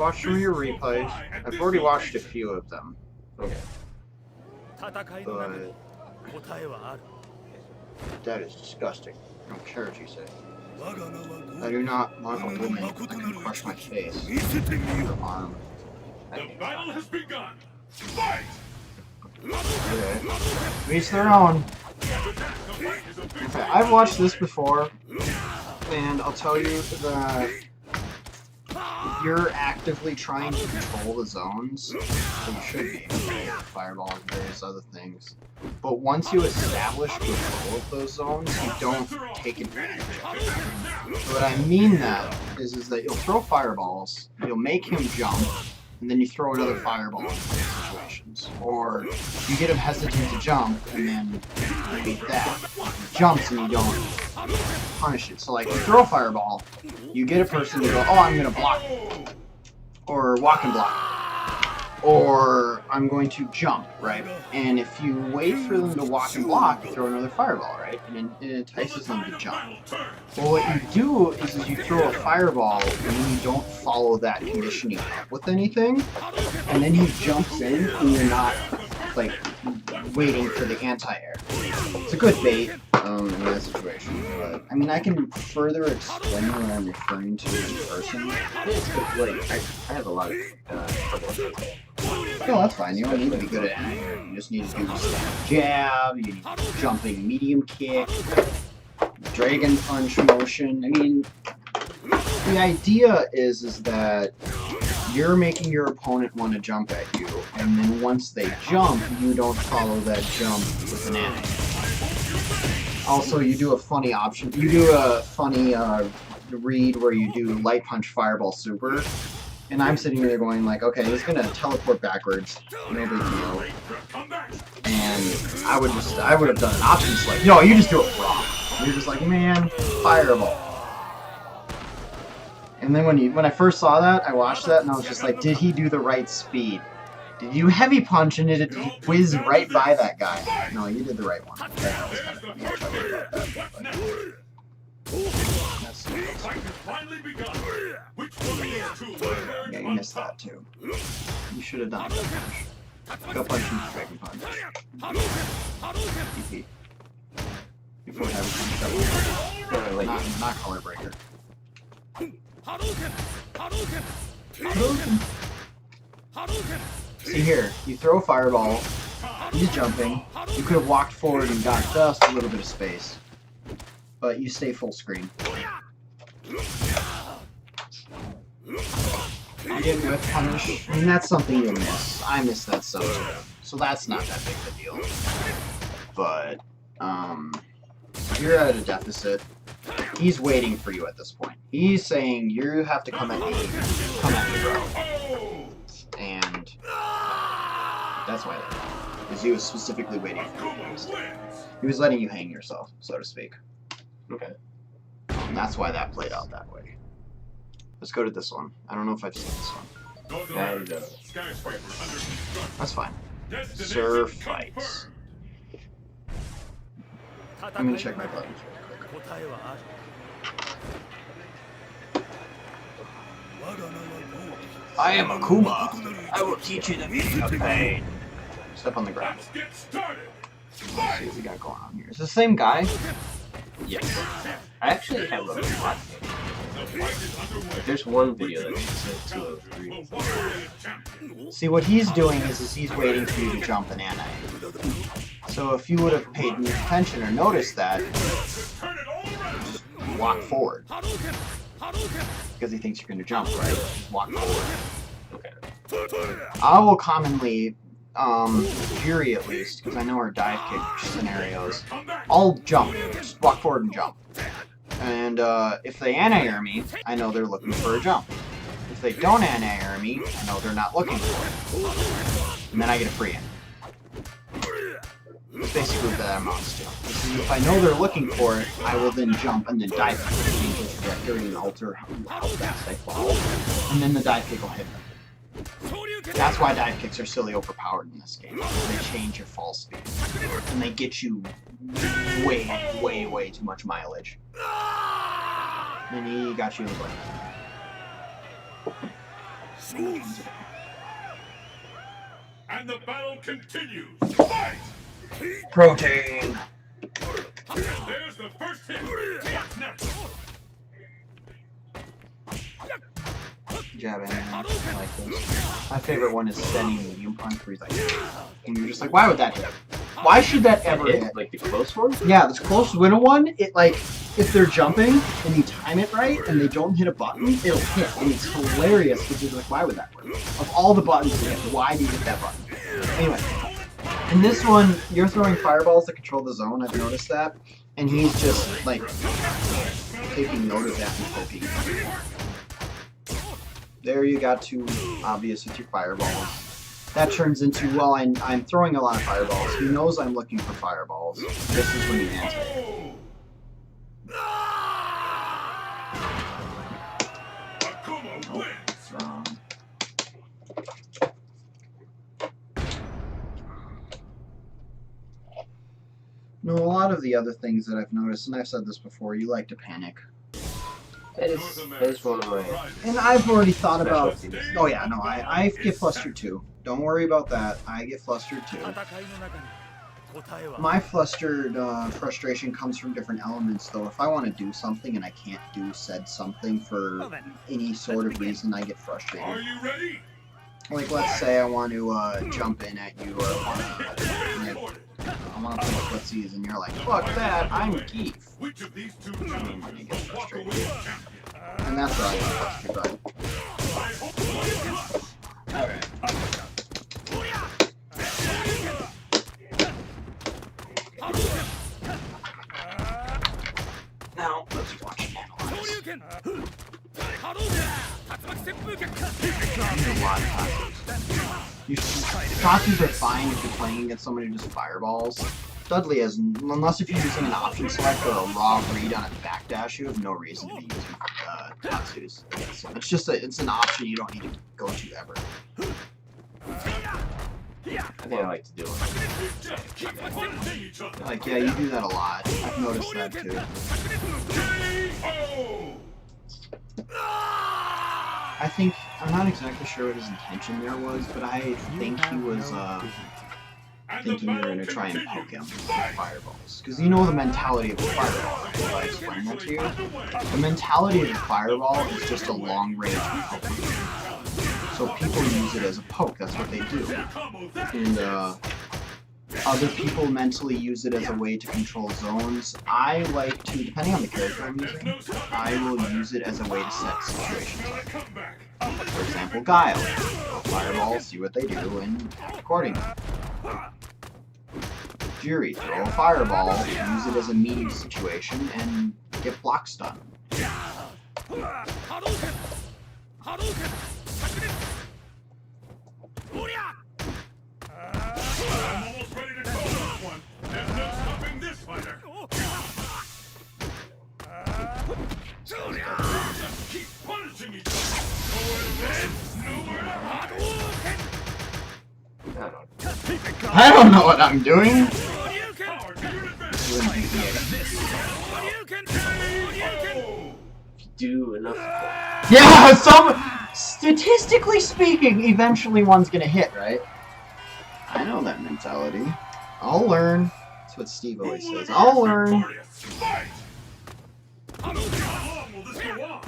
Watch some of your replays. I've already watched a few of them. Okay. But that is disgusting. I don't care what you say. I do not want a woman that can crush my face. Her arm. The battle has begun. Fight! Okay. Each their own. Okay, I've watched this before, and I'll tell you that you're actively trying to control the zones, so you should be. Fireballs and various other things. But once you establish control of those zones, you don't take advantage of it. So what I mean that is that you'll throw fireballs, you'll make him jump, and then you throw another fireball in those situations. Or you get him hesitant to jump, and then you beat that. He jumps and you don't punish it. So like, you throw a fireball, you get a person to go, oh, I'm going to block, or walk and block, or I'm going to jump, right? And if you wait for them to walk and block, you throw another fireball, right? And it entices them to jump. Well, what you do is you throw a fireball and then you don't follow that conditioning up with anything, and then he jumps in and you're not, like, waiting for the anti-air. It's a good bait in that situation, but I mean, I can further explain what I'm referring to in person. Yeah, it's good. Like, I have a lot of trouble with that. No, that's fine. You don't need to be good at anything. You just need to do standing jab, you need jumping medium kick, dragon punch motion. I mean, the idea is that you're making your opponent want to jump at you, and then once they jump, you don't follow that jump with an anti. Also, you do a funny option. You do a funny read where you do light punch fireball super. And I'm sitting there going like, okay, he's gonna teleport backwards, no big deal. And I would have done an option select. No, you just do it wrong. You're just like, man, fireball. And then when I first saw that, I watched that and I was just like, did he do the right speed? Did you heavy punch and did it whiz right by that guy? No, you did the right one. That was kind of funny. I worried about that. Yeah, you missed that too. You should have done that. Go punch him with Dragon Punch. TP. Before having punch that one. Not Color Breaker. See here, you throw a fireball, he's jumping, you could have walked forward and got just a little bit of space. But you stay full screen. You didn't whip punish. I mean, that's something you'll miss. I miss that so too. So that's not that big of a deal. But, you're at a deficit. He's waiting for you at this point. He's saying, you have to come at me. Come at me, bro. And that's why that happened. Because he was specifically waiting for you. He was letting you hang yourself, so to speak. Okay. And that's why that played out that way. Let's go to this one. I don't know if I've seen this one. And, that's fine. Sir fights. I'm gonna check my buttons real quick. I am Akuma. I will teach you the meaning of pain. Step on the ground. Let's see what we got going on here. Is this the same guy? yes. I actually have a lot. Like, there's one video that said 203. See, what he's doing is he's waiting for you to jump an anti. So if you would have paid attention or noticed that, just walk forward. Because he thinks you're going to jump, right? Just walk forward. Okay. I will commonly, Fury at least, because I know our dive kick scenarios, I'll jump. Just walk forward and jump. And if they anti-air me, I know they're looking for a jump. If they don't anti-air me, I know they're not looking for it. And then I get a free in. That's basically what that amounts to. If I know they're looking for it, I will then jump and then dive kick to change the trajectory and alter how fast I fall. And then the dive kick will hit them. That's why dive kicks are silly overpowered in this game. They change your fall speed. And they get you way too much mileage. And he got you in the butt. And the battle continues. Fight! Protein. There's the first hit. What's next? Jabbing. I like this. My favorite one is sending medium punch where he's like, and you're just like, why would that hit? Why should that ever hit? Like the close one? Yeah, this close winner one, it like, if they're jumping and you time it right and they don't hit a button, it'll hit. And it's hilarious because you're like, why would that work? Of all the buttons to hit, why do you hit that button? Anyway, in this one, you're throwing fireballs to control the zone, I've noticed that. And he's just like taking note of that and poking. There you got two obvious with your fireballs. That turns into, well, I'm throwing a lot of fireballs. He knows I'm looking for fireballs. This is when you answer. No, a lot of the other things that I've noticed, and I've said this before, you like to panic. That is one of my... And I've already thought about... Oh yeah, no, I get flustered too. Don't worry about that. I get flustered too. My flustered frustration comes from different elements, though. If I want to do something and I can't do said something for any sort of reason, I get frustrated. Are you ready? Like, let's say I want to jump in at you, or I want to play footsies, and you're like, fuck that, I'm Keith. Which of these two And gentlemen you get will walk away frustrated. champion? And that's where I get frustrated, but... I hope you like it. Alright. Now, let's watch it analyze. Tatsus are fine if you're playing against somebody who just fireballs. Dudley has, unless if you're using an option select or a raw read on a backdash, you have no reason to be using Tatsus against him. It's just it's an option you don't need to go to ever. I think I like to do it. Like, yeah, you do that a lot. I've noticed that too. I think, I'm not exactly sure what his intention there was, but I think he was thinking you were going to try and poke him with fireballs. Because you know the mentality of a fireball, if I explain that to you. The mentality of a fireball is just a long-range poke. So people use it as a poke, that's what they do. And other people mentally use it as a way to control zones. I like to, depending on the character I'm using, I will use it as a way to set situations up. For example, Guile. Throw fireballs, see what they do, and act accordingly. Fury, throw a fireball, use it as a meeting situation, and get block stun. I'm almost ready to call this one. There's no stopping this fighter. Just keep punishing each other. Nowhere to hide. I don't know what I'm doing! Power to your advantage. Do enough. Yeah, statistically speaking, eventually one's gonna hit, right? I know that mentality. I'll learn. That's what Steve always says. I'll learn.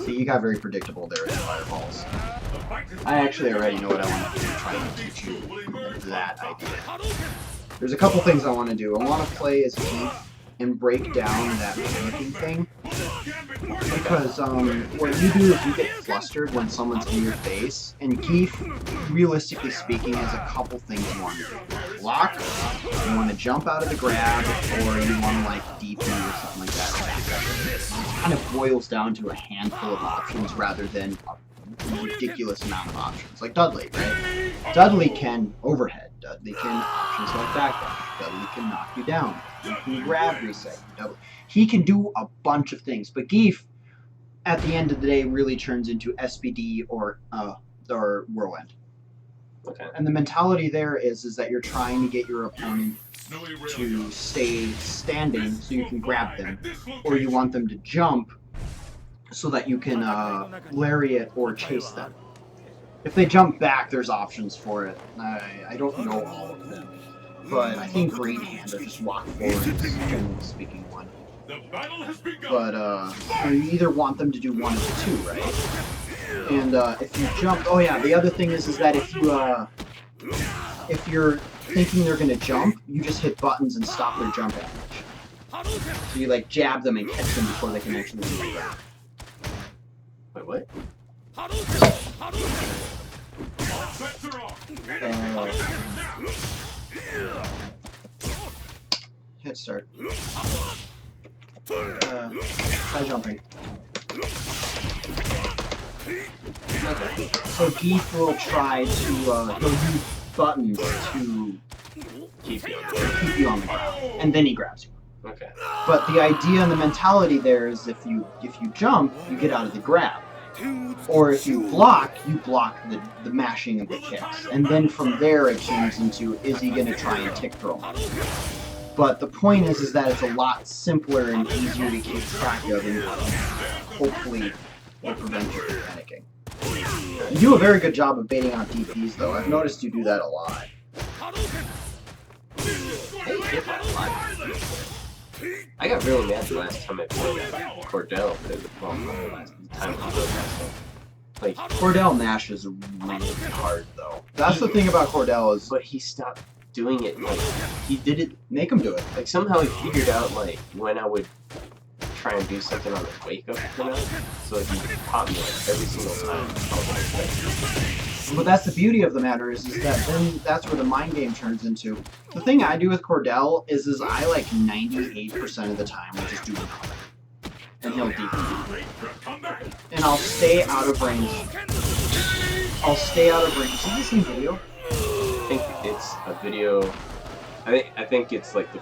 See, you got very predictable there with fireballs. I actually already know what I want to do to try and teach you that idea. There's a couple things I want to do. I want to play as Keith and break down that panicking thing. Because what you do is you get flustered when someone's in your face, and Keith, realistically speaking, has a couple things you want to do. Block, you want to jump out of the grab, or you want to like DP or something like that. It kind of boils down to a handful of options rather than a ridiculous amount of options. Like Dudley, right? Dudley can overhead. Dudley can options like backdash. Dudley can knock you down. He can grab reset. Dudley. He can do a bunch of things, but Geef, at the end of the day, really turns into SBD or Whirlwind. Okay. And the mentality there is that you're trying to get your opponent to stay standing so you can grab them, or you want them to jump so that you can lariat or chase them. If they jump back, there's options for it. I don't know all of them, but I think Green Hand or just walk forward is generally speaking one. The battle has begun. But you either want them to do one of the two, right? And if you jump, oh yeah, the other thing is that if you're thinking they're gonna jump, you just hit buttons and stop their jump damage. So you like jab them and catch them before they can actually do that. Wait, what? Bets are off. Hit start. Try jumping. Okay. So Geef will try to he'll use buttons to Keep you on keep you on the ground, and then he grabs you. Okay. But the idea and the mentality there is if you jump, you get out of the grab. Or if you block the mashing of the kicks. And then from there it turns into, is he going to try and tick throw? But the point is that it's a lot simpler and easier to keep track of, and hopefully will prevent you from panicking. You do a very good job of baiting out DPs, though. I've noticed you do that a lot. Hey, hit that a lot. I got really mad the last time I played Cordell, because, well, not the last time I played that stuff. Like, Cordell Nash is really hard, though. That's the thing about Cordell is, but he stopped doing it, like, he did it, make him do it. like, somehow he figured out, like, when I would try and do something on the wake up, you know? So, like, he caught me, like, every single time. I was like, But that's the beauty of the matter is that then that's where the mind game turns into. The thing I do with Cordell is I like 98% of the time will just do nothing. And he'll DP. And I'll stay out of range. I'll stay out of range. Is this the same video? I think it's a video. I think it's like the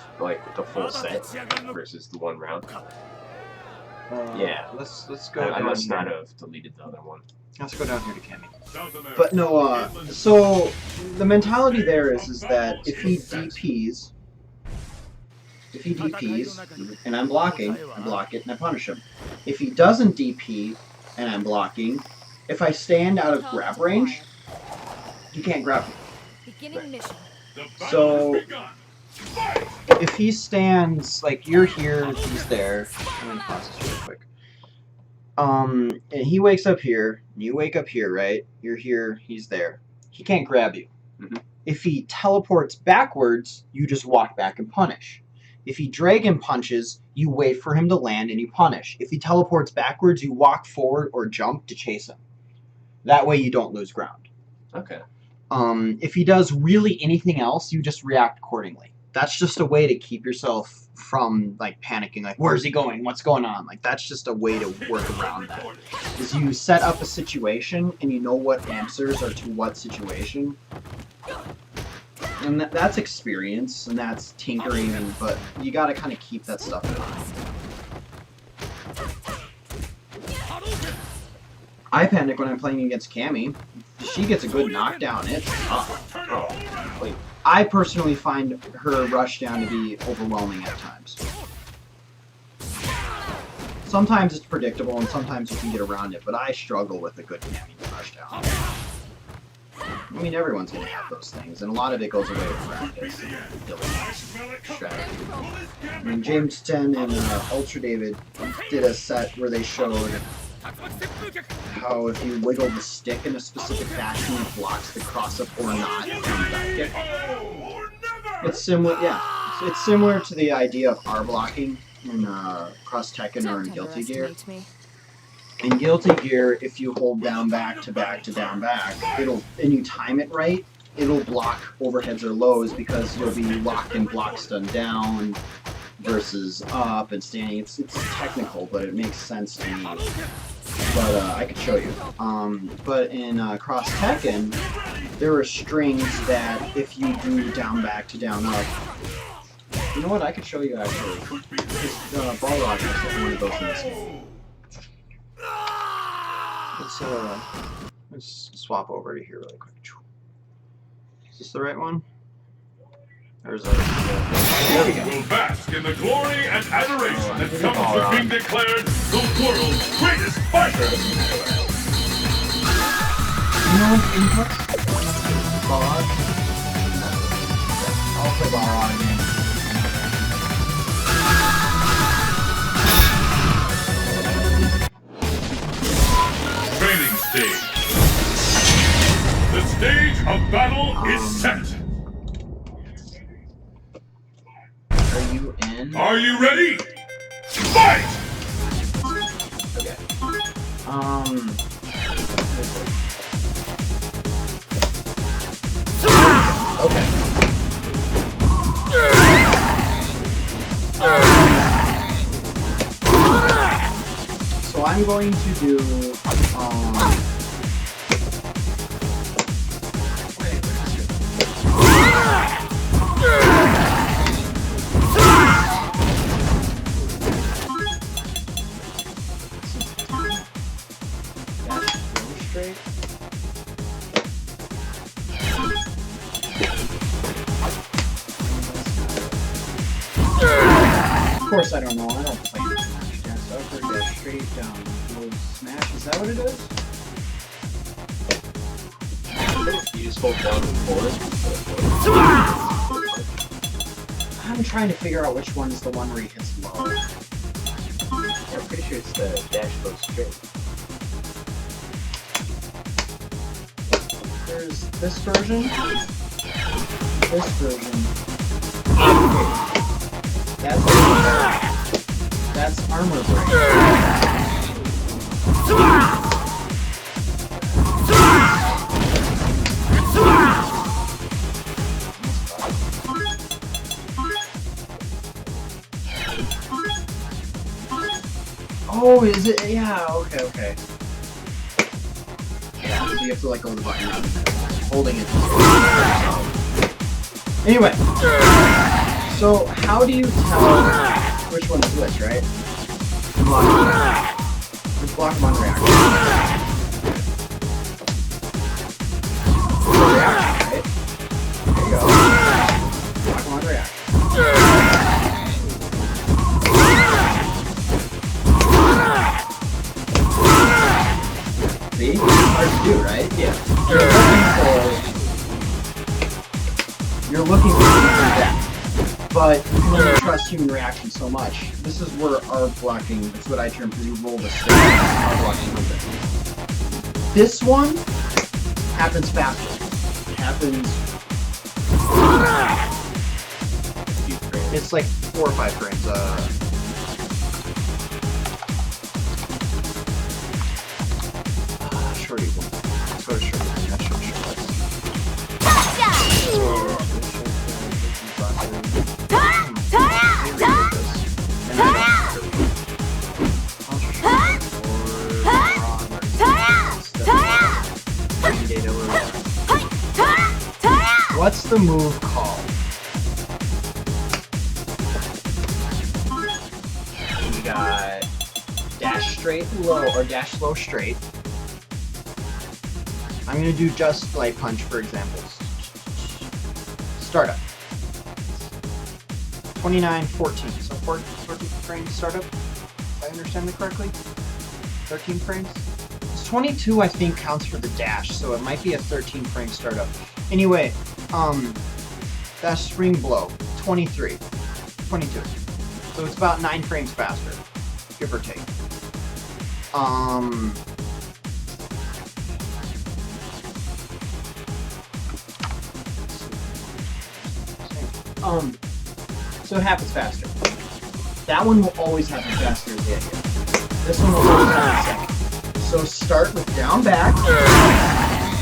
full set versus the one round. Yeah. Let's go. I must not have deleted the other one. Let's go down here to Cammy. But no, so the mentality there is that if he DPs, and I'm blocking, I block it and I punish him. If he doesn't DP and I'm blocking, if I stand out of grab range, he can't grab me. Beginning mission. So if he stands, like you're here, he's there. I'm gonna pause this real quick. And he wakes up here, and you wake up here, right? You're here, he's there. He can't grab you. Mm-hmm. If he teleports backwards, you just walk back and punish. If he dragon punches, you wait for him to land and you punish. If he teleports backwards, you walk forward or jump to chase him. That way you don't lose ground. Okay. If he does really anything else, you just react accordingly. That's just a way to keep yourself from like panicking, like where's he going, what's going on, like that's just a way to work around that, is you set up a situation and you know what answers are to what situation, and that's experience and that's tinkering, but you got to kind of keep that stuff in mind. I panic when I'm playing against Cammy. She gets a good knockdown, it's tough. Oh, wait. I personally find her rushdown to be overwhelming at times. Sometimes it's predictable and sometimes you can get around it, but I struggle with a good Cammy rushdown. I mean, everyone's going to have those things, and a lot of it goes away with practice and diligence and strategy. I mean, James 10 and Ultra David did a set where they showed how if you wiggle the stick in a specific fashion, it blocks the cross-up or not from back kick. It's similar, yeah. It's similar to the idea of R blocking in Cross Tekken or in Guilty Gear. In Guilty Gear, if you hold down back to back to down back, and you time it right, it'll block overheads or lows because you'll be locked in block stun down versus up and standing. It's technical, but it makes sense to me. But I could show you. But in Cross Tekken, there are strings that if you do down back to down up, you know what? I could show you actually. Ball Rock is one of those in this game. Let's swap over to here really quick. Is this the right one? There's a. There we go. Will bask in the glory and adoration that comes with being declared the world's greatest fighter. You know inputs? Bar. I'll play bar on again. Training stage. The stage of battle is set. Are you in? Are you ready? Fight! Okay. Okay. So I'm going to do straight. Of course, I don't know. I don't play Smash. Dash upward, dash straight, down, low, smash. Is that what it is? You just hold down and forward. I'm trying to figure out which one is the one where he hits low. Yeah, I'm pretty sure it's the dash low straight. There's this version. This version. That's armor break. Oh, is it? Yeah, okay. Yeah, so you have to like go to the button now. Holding it. Anyway, so how do you tell which one's which, right? Just block them on reaction. Reaction, right? There you go. Block them on reaction. See? Hard to do, right? Yeah. You're looking for that. But you can only trust human reaction so much. This is where our blocking, that's what I term because you roll the stick. Our blocking comes in. This one happens faster. It happens. It's like 4 or 5 frames. Shorty one. Let's go to shorty. Not short. What's the move called? We got dash straight low or dash low straight. I'm gonna do just light punch for examples. Startup. 29:14. So 14 frames startup. If I understand that correctly. 13 frames. It's 22 I think counts for the dash, so it might be a 13 frame startup. Anyway, dash spring blow. 23. 22. So it's about 9 frames faster, give or take. So it happens faster. That one will always happen faster as the idea. This one will always happen second. So start with down back,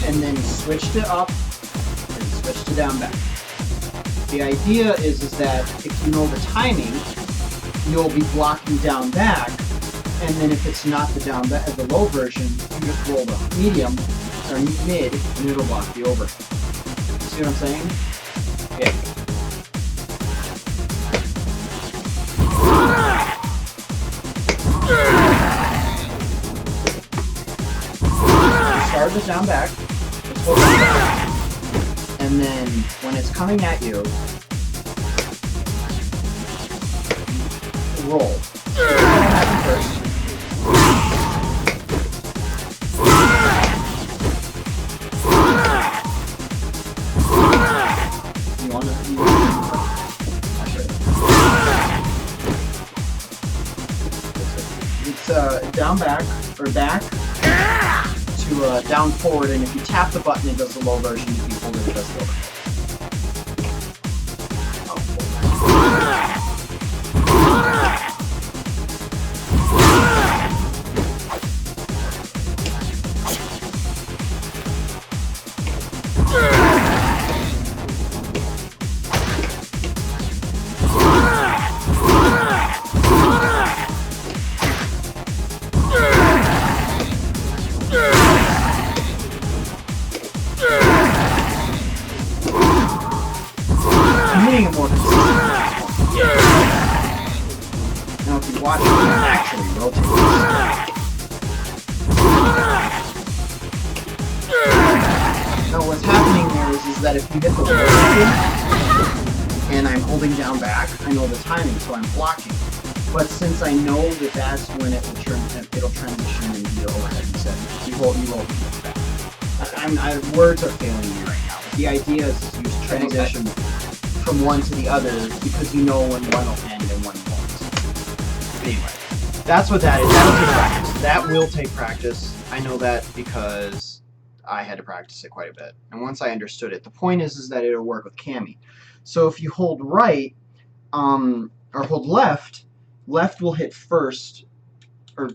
and then switch to up, and switch to down back. The idea is that if you know the timing, you'll be blocking down back, and then if it's not the down back, the low version, you just roll the medium or mid, and it'll block the over. See what I'm saying? Yeah. Start with down back, and then when it's coming at you, roll. So what's going to happen first? down back, or back, to down forward, and if you tap the button, it does the low version. If you hold it, it does the overhead. Now if you watch it, it actually rotates. Now what's happening there is that if you hit the low button and I'm holding down back, I know the timing, so I'm blocking. But since I know that that's when it'll transition and be the overhead instead, you roll it back. Words are failing me right now. But the idea is to use transition from one to the other because you know when one will end and one won't. Anyway, that's what that is. That'll take practice. That will take practice. I know that because I had to practice it quite a bit. And once I understood it, the point is that it'll work with Cammy. So if you hold right, or hold left, left will hit first, or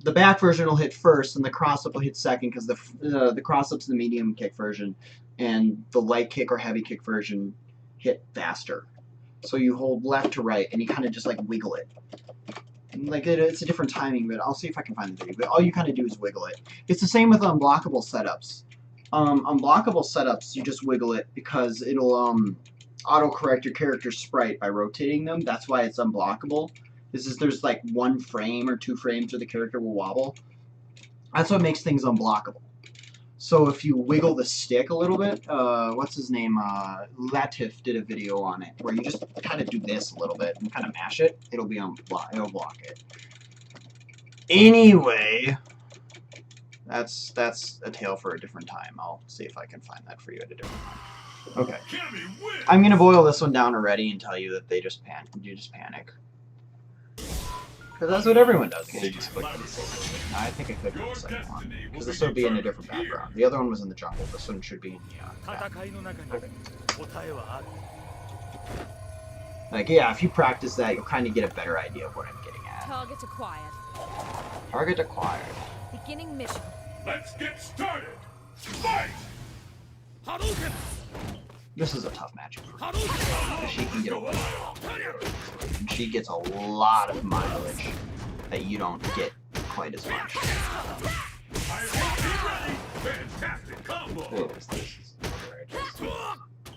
the back version will hit first, and the cross-up will hit second because the cross-up's the medium kick version, and the light kick or heavy kick version hit faster. So you hold left to right, and you kind of just like wiggle it. Like it's a different timing, but I'll see if I can find the video. But all you kind of do is wiggle it. It's the same with unblockable setups. Unblockable setups, you just wiggle it because it'll auto-correct your character's sprite by rotating them. That's why it's unblockable. There's like 1 frame or 2 frames where the character will wobble. That's what makes things unblockable. So if you wiggle the stick a little bit, what's his name? Latif did a video on it where you just kind of do this a little bit and kind of mash it. It'll block it. Anyway, that's a tale for a different time. I'll see if I can find that for you at a different time. Okay, I'm gonna boil this one down already and tell you that you just panic. Because that's what everyone does. I think I clicked on the second one. Because this would be in a different background. The other one was in the jungle. This one should be in the Like, yeah, if you practice that, you'll kind of get a better idea of what I'm getting at. Target acquired. Target acquired. Beginning mission. Let's get started. Fight! Hadouken! This is a tough matchup for her. She can get away. She gets a lot of mileage that you don't get quite as much. Fantastic combo!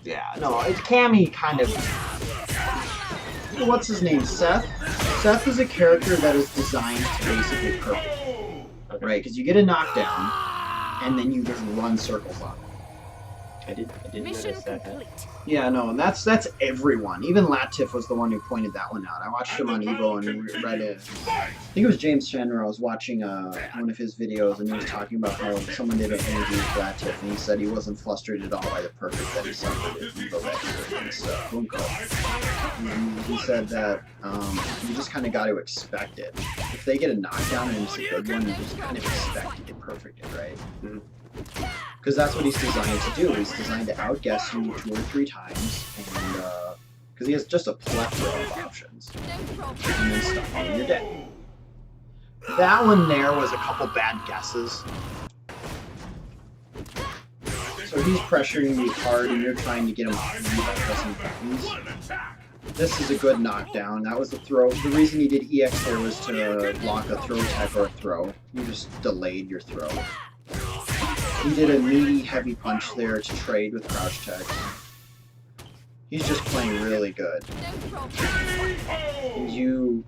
Yeah, no, it's Cammy kind of... What's his name? Seth? Seth is a character that is designed to basically perfect. Right, because you get a knockdown, and then you just run circles on it. I didn't Mission notice that. complete. Yeah, no, and that's everyone. Even Latif was the one who pointed that one out. I watched him on Evo and read it. I think it was James Chandler. I was watching one of his videos, and he was talking about how someone did an interview with Latif, and he said he wasn't flustered at all by the perfect that he suffered at Evo that year against Bunko. And he said that you just kind of got to expect it. If they get a knockdown and it's a good one, you just kind of expect to get perfected, right? Because that's what he's designed to do. He's designed to outguess you 2 or 3 times, and because he has just a plethora of options. And then stuff you and you're dead. That one there was a couple bad guesses. So he's pressuring you hard, and you're trying to get him off of you by pressing buttons. This is a good knockdown. That was the throw. The reason he did EX there was to block a throw tech or a throw. You just delayed your throw. He did a meaty heavy punch there to trade with crouch tech. He's just playing really good. And you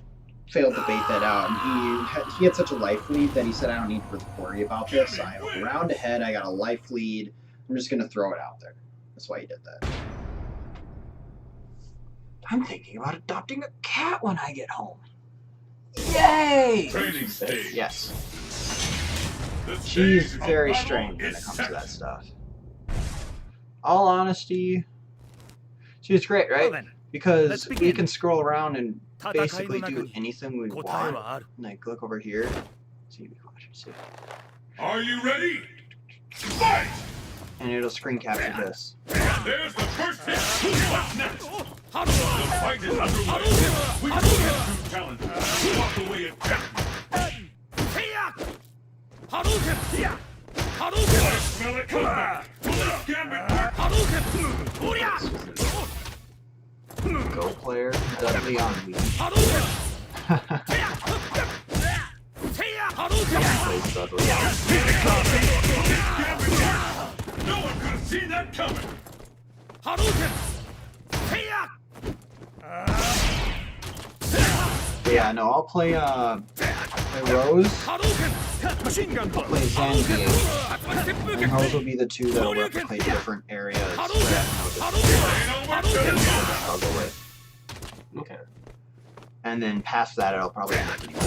failed to bait that out. And he had such a life lead that he said, I don't need to worry about this. I have a round ahead. I got a life lead. I'm just going to throw it out there. That's why he did that. I'm thinking about adopting a cat when I get home. Yay! Training stage. Yes. She's very strange when it comes to that stuff. All honesty, she's great, right? Because we can scroll around and basically do anything we want. Like, look over here. See, watch, see. Are you ready? Fight! And it'll screen capture this. There's the first hit. What's next? The fight is underway. We have two challengers. Walk away as champion. I smell it coming back. Police gambit work. Go player, Dudley on me. Plays Dudley on me. No one could have seen that coming. Yeah, no, I'll play Rose. I'll play Zangief. And Rose will be the two that'll replicate different areas that I struggle with. Okay. And then past that, it'll probably end up anymore.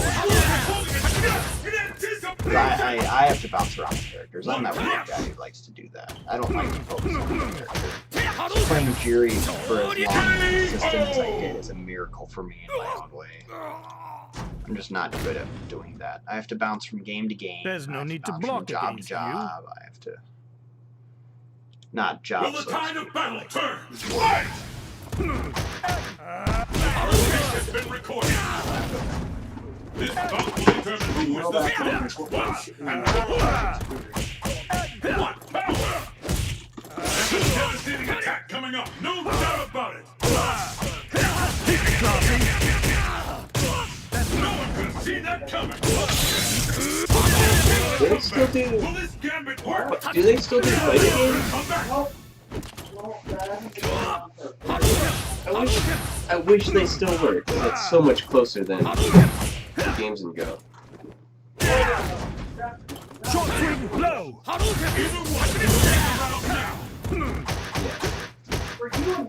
I have to bounce around the characters. I'm that weird guy who likes to do that. I don't like to focus on one character. So playing Jiri for as long and consistent as I did is a miracle for me in my own way. I'm just not good at doing that. I have to bounce from game to game. There's no need to bounce block from job to against you. job. I have to... Not job, Will the so tide of battle turn? Fight! Has been recorded. This bout will determine who is the strongest. Watch and what power! There's a devastating attack coming up. No doubt about it. No one could have seen that coming. Do they still do? Will this gambit work? Do they still do fighting games? Come back. I wish they still work. 'Cause it's so much closer than the games in Go. Short swing blow. Either one is out now.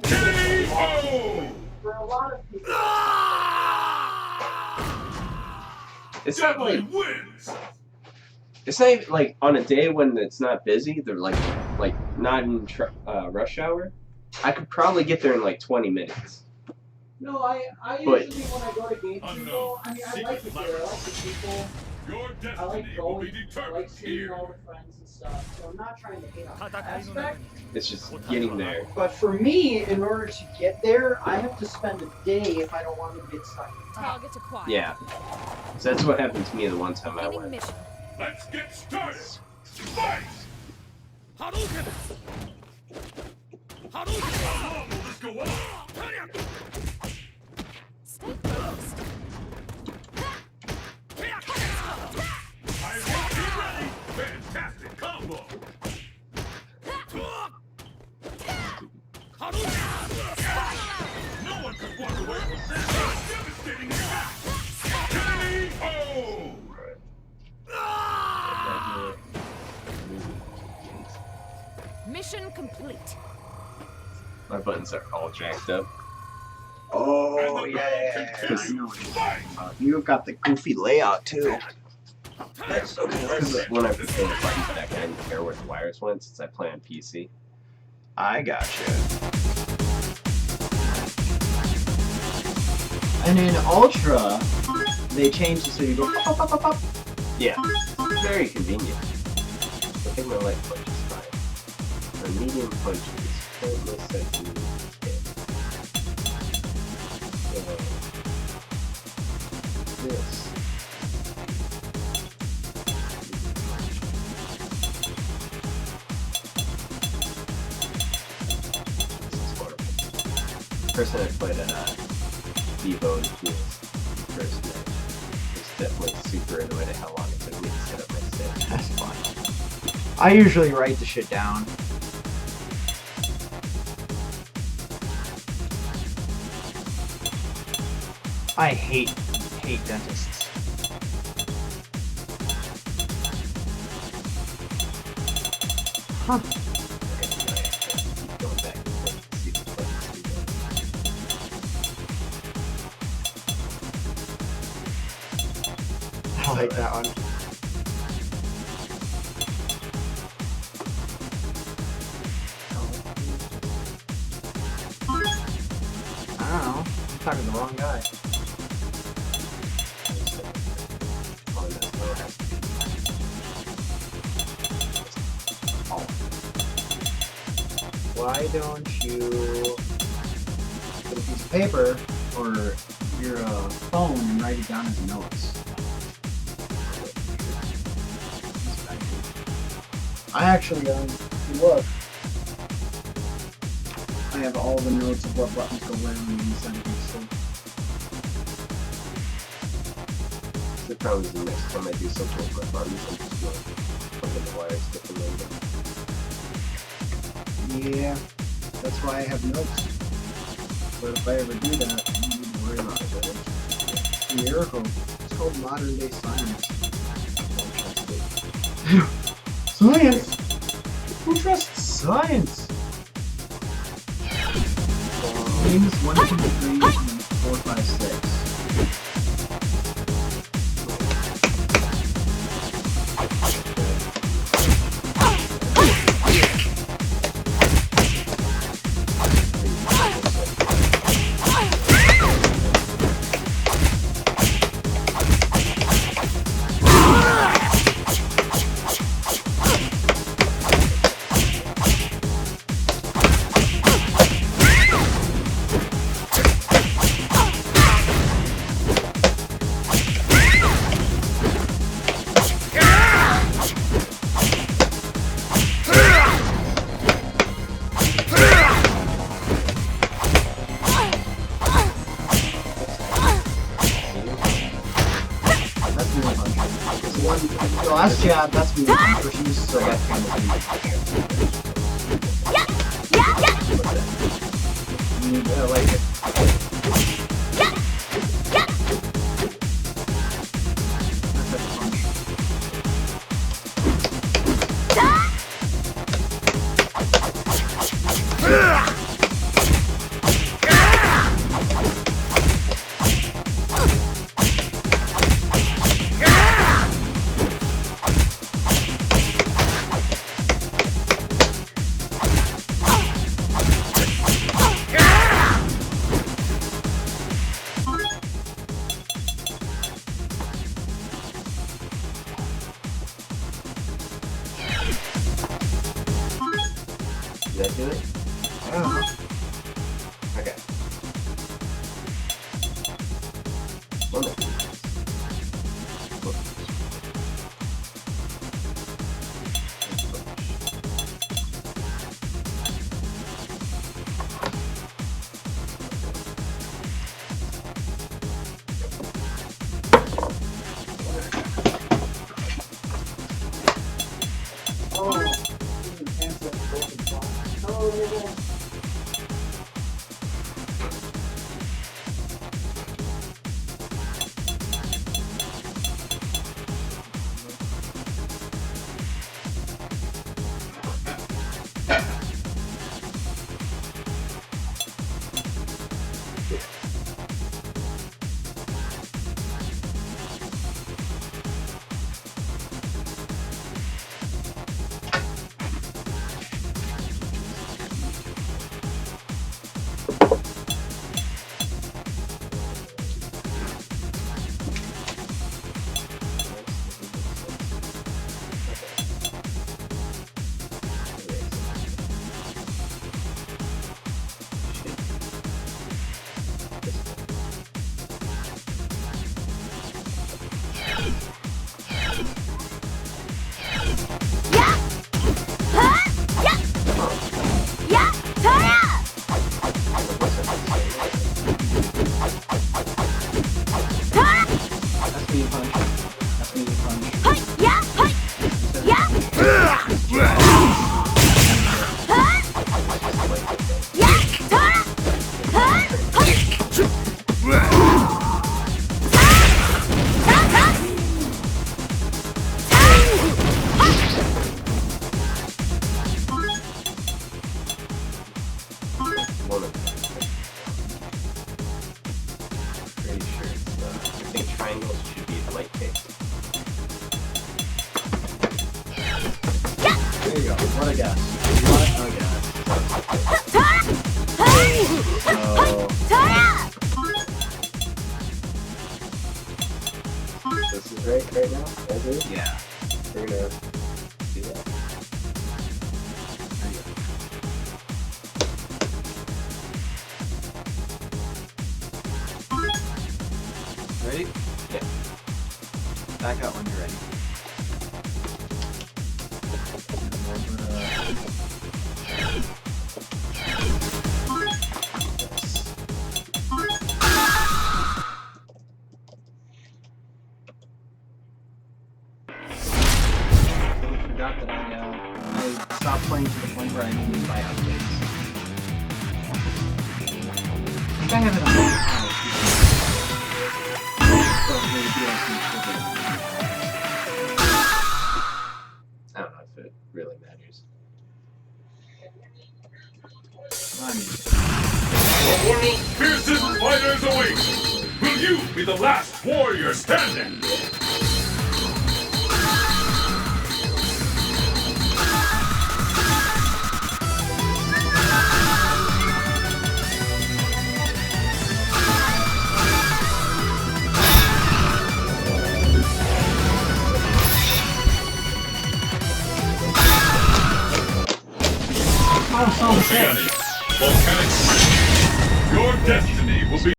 Yeah. It's not like Wins. it's not even like on a day when it's not busy. They're like not in rush hour. I could probably get there in like 20 minutes. No, I But- usually when I go to games, Unknown. I mean, I like it there. I like the people. Your I like destiny will be going. I like determined seeing here. all the friends and stuff. So I'm not trying to hate on that aspect. It's just getting there. But for me, in order to get there, I have to spend a day if I don't want to get stuck in town. Target acquired. Yeah. So that's what happened to me the one time I Beginning went. mission. Let's get started. Fight! How long will this go on? Stay focused. I hope you're ready. Fantastic combo. No one could walk away from that. Devastating attack. K.O. Mission complete. My buttons are all jacked up. Oh, And the yeah. battle continues. Fight! You've got the goofy layout, too. That's so Because good. when I put the buttons back, I didn't care where the wires went since I play on PC. I gotcha. And in Ultra, they changed it so you go pop, pop, pop, pop. Yeah. Very convenient. I think my light punch is fine. The medium punch is almost like you this. This is horrible. The person I played at Evo and first match was definitely super annoyed at how long it took me to set up my stage. That's fun. I usually write the shit down. I hate dentists. Huh. Okay, now I have to keep going back and forth to see the buttons do that. I like that one. I don't know. I'm talking to the wrong guy. Oh, no, no, it has to why don't you get a piece of paper or your phone and write it down as notes? I actually, if you look, I have all the notes of what buttons go where when you send things. The problem is the next time I do something with my buttons, I'm just going to plug the wires differently. Yeah, that's why I have notes. But if I ever do that, I don't need to worry about it. It's a miracle. It's called modern day science. Science? Who trusts science? Names 1, 2, 3, and 4, 5, 6. The last jab, that's me. For she's so that kind of thing. I like it. That's a punch. Did I do it? I don't know. Okay. One minute. Triangles should be the light case. There you go. What a guess. What a guess. So this is right now? As is? Yeah. We're gonna do that. There you go. Back out when you're ready. I forgot that I stopped playing to the point where I needed my updates. I think I have it on. I don't know if it really matters. The world's fiercest fighters await! Will you be the last warrior standing? Oh, so sick. Volcanic, your destiny will be